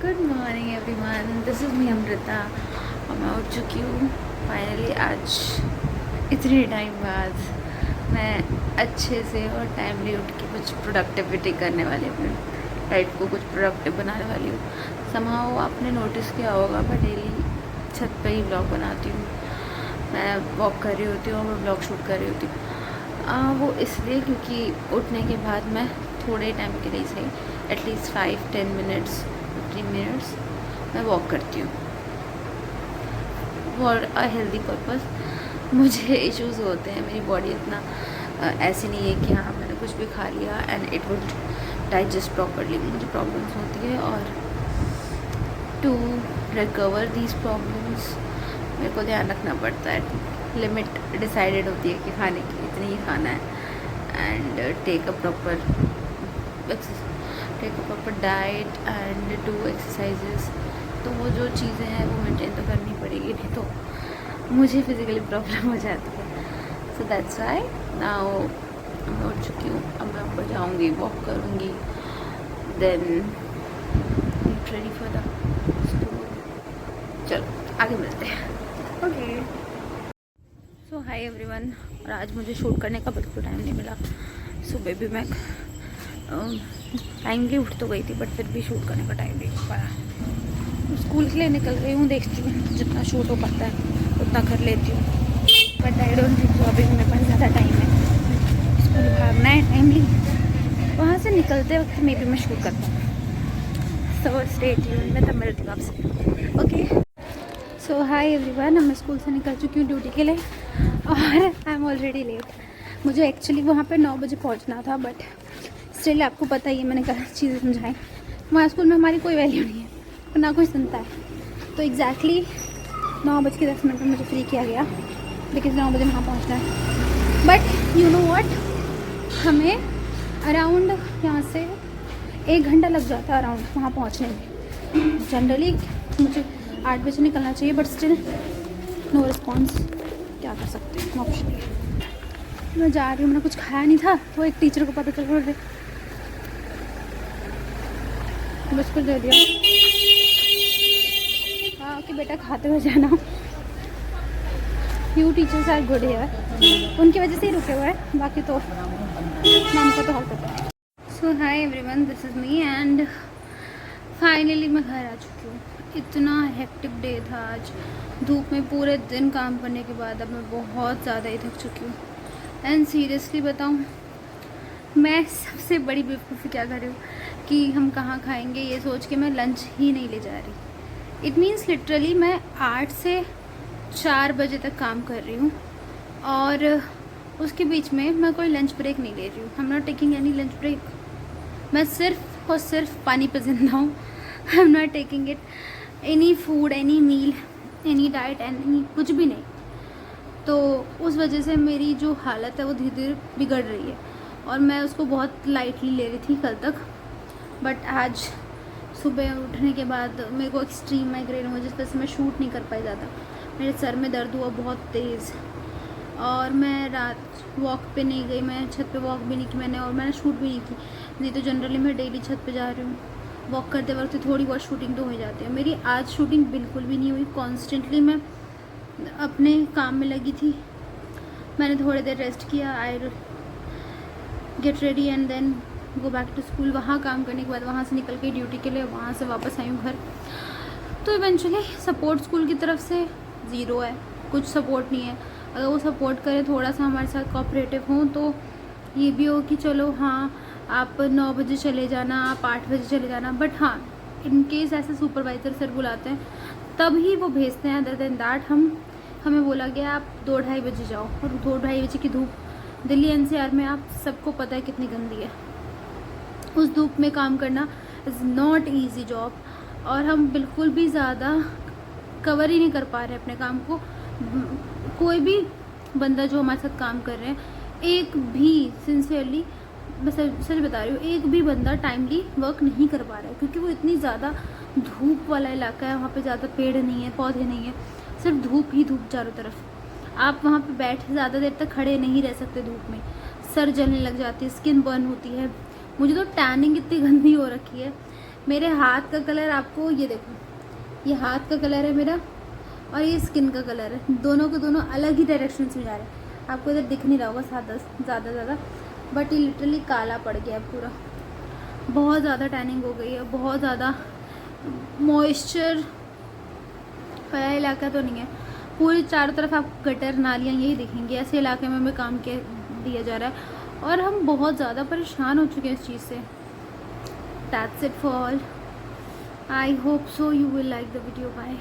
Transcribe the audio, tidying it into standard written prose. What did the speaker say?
Good morning everyone, this is मी अमृता और मैं उठ चुकी हूँ फाइनली। आज इतने टाइम बाद मैं अच्छे से और टाइमली उठ के कुछ प्रोडक्टिविटी करने वाली हूँ, अपने लाइफ को कुछ प्रोडक्टिव बनाने वाली हूँ। समहाउ आपने नोटिस किया होगा मैं डेली छत पे ही ब्लॉग बनाती हूँ। मैं वॉक कर रही होती हूँ और मैं ब्लॉग शूट कर रही होती हूँ। वो इसलिए क्योंकि उठने के बाद मैं थोड़े टाइम के लिए सही एटलीस्ट 5-10 मिनट्स 15 मिनट्स मैं वॉक करती हूँ फॉर अ हेल्दी पर्पस। मुझे इश्यूज़ होते हैं, मेरी बॉडी इतना ऐसी नहीं है कि हाँ मैंने कुछ भी खा लिया and it would digest properly. मुझे प्रॉब्लम्स होती है और टू रिकवर दीज प्रॉब्लम्स मेरे को ध्यान रखना पड़ता है। लिमिट डिसाइडेड होती है कि खाने की इतनी ही खाना है and take a proper diet and do exercises. तो वो जो चीज़ें हैं वो मेंटेन तो करनी पड़ेगी, नहीं तो मुझे फिज़िकली प्रॉब्लम हो जाती है। सो दैट्स व्हाई नाउ मैं उठ चुकी हूँ। अब मैं ऊपर जाऊँगी, वॉक करूँगी, then get ready for the school. चलो आगे मिलते हैं। Okay so hi everyone. और आज मुझे शूट करने का बिल्कुल टाइम नहीं मिला। सुबह भी मैं टाइमली उठ तो गई थी बट फिर भी शूट करने का टाइम नहीं हो पाया। स्कूल के लिए निकल गई हूँ, देखती हूँ जितना शूट हो पाता है उतना कर लेती हूँ। बट आई डोंट थिंक अभी मेरे पास ज़्यादा टाइम है। स्कूल भागना है टाइमली, वहाँ से निकलते वक्त मे भी मैं शूट करता हूँ। सो स्टे ट्यून्ड, मैं तब मिलती हूँ आपसे। Okay so hi everyone. अब मैं स्कूल से निकल चुकी हूँ ड्यूटी के लिए और आई एम ऑलरेडी लेट। मुझे एक्चुअली वहाँ पे 9 बजे पहुँचना था बट स्टिल आपको पता ही है, मैंने गलत चीज़ें समझाई। वहाँ स्कूल में हमारी कोई वैल्यू नहीं है और ना कोई सुनता है। तो एग्जैक्टली 9:10 में मुझे फ्री किया गया बिकॉज 9 बजे वहाँ पहुँचना है। बट यू नो व्हाट, हमें अराउंड यहाँ से 1 घंटा लग जाता है अराउंड वहाँ पहुँचने में। जनरली मुझे 8 बजे निकलना चाहिए बट स्टिल नो रिस्पॉन्स, क्या कर सकते हैं, ऑप्शन नहीं। मैं जा रही हूँ, मैंने कुछ खाया नहीं था, वो एक टीचर को पता चल रहा है, बिस्कुट दे दिया। हाँ कि बेटा खाते हुए जाना। Few teachers are good here, उनकी वजह से ही रुके हुए हैं, बाकी तो मैम का तो हाल पता है। So hi everyone, this is me and finally मैं घर आ चुकी हूँ। इतना हेक्टिक डे था आज, धूप में पूरे दिन काम करने के बाद अब मैं बहुत ज़्यादा ही थक चुकी हूँ। एंड सीरियसली बताऊँ, मैं सबसे बड़ी बेवकूफ़ी क्या कर रही हूँ कि हम कहाँ खाएंगे ये सोच के मैं लंच ही नहीं ले जा रही। इट मीन्स लिटरली मैं 8 से 4 बजे तक काम कर रही हूँ और उसके बीच में मैं कोई लंच ब्रेक नहीं ले रही हूँ। I am not taking any lunch break. मैं सिर्फ और सिर्फ पानी पे जिंदा हूँ। I am not taking it any food, any meal, any diet, any कुछ भी नहीं। तो उस वजह से मेरी जो हालत है वो धीरे धीरे बिगड़ रही है और मैं उसको बहुत लाइटली ले रही थी कल तक। बट आज सुबह उठने के बाद मेरे को एक्सट्रीम माइग्रेन हुआ जिस वजह से मैं शूट नहीं कर पाई ज़्यादा। मेरे सर में दर्द हुआ बहुत तेज़ और मैं रात वॉक पे नहीं गई, मैं छत पे वॉक भी नहीं की मैंने और मैंने शूट भी नहीं की। नहीं तो जनरली मैं डेली छत पे जा रही हूँ, वॉक करते वक्त थोड़ी बहुत शूटिंग तो हो जाती है। मेरी आज शूटिंग बिल्कुल भी नहीं हुई। कॉन्स्टेंटली मैं अपने काम में लगी थी। मैंने थोड़ी देर रेस्ट किया, I get ready and then go back to school. वहाँ काम करने के बाद वहाँ से निकल के ड्यूटी के लिए वहाँ से वापस आई हूँ घर। तो इवेंचुअली सपोर्ट स्कूल की तरफ से ज़ीरो है, कुछ सपोर्ट नहीं है। अगर वो सपोर्ट करें, थोड़ा सा हमारे साथ कोऑपरेटिव हों तो ये भी हो कि चलो हाँ आप 9 बजे चले जाना, आप 8 बजे चले जाना। बट हाँ, इन केस ऐसे सुपरवाइज़र सर बुलाते हैं तब ही वो भेजते हैं। अदर देन दैट हमें बोला गया आप 2-2:30 बजे जाओ, और 2-2:30 बजे की धूप दिल्ली एनसीआर में आप सबको पता है कितनी गंदी है। उस धूप में काम करना इज़ नॉट ईजी जॉब और हम बिल्कुल भी ज़्यादा कवर ही नहीं कर पा रहे अपने काम को। कोई भी बंदा जो हमारे साथ काम कर रहे हैं, एक भी सिंसियरली मैं सच बता रही हूँ, एक भी बंदा टाइमली वर्क नहीं कर पा रहा है क्योंकि वो इतनी ज़्यादा धूप वाला इलाका है। वहाँ पे ज़्यादा पेड़ नहीं है, पौधे नहीं है, सिर्फ धूप ही धूप चारों तरफ। आप वहाँ पे बैठ ज़्यादा देर तक खड़े नहीं रह सकते धूप में, सर जलने लग जाती है, स्किन बर्न होती है। मुझे तो टैनिंग इतनी गंदी हो रखी है मेरे हाथ का कलर आपको ये देखो, ये हाथ का कलर है मेरा और ये स्किन का कलर है, दोनों के दोनों अलग ही डायरेक्शन में जा रहे हैं। आपको इधर दिख नहीं रहा होगा ज़्यादा, बट ये लिटरली काला पड़ गया है पूरा, बहुत ज़्यादा टैनिंग हो गई है, बहुत ज़्यादा मॉइस्चर वाला इलाका तो नहीं है, पूरी चारों तरफ आपको गटर नालियाँ यही दिखेंगी। ऐसे इलाके में हमें काम दिया जा रहा है और हम बहुत ज़्यादा परेशान हो चुके हैं इस चीज़ से। That's it for all. I hope so you will like the video. Bye.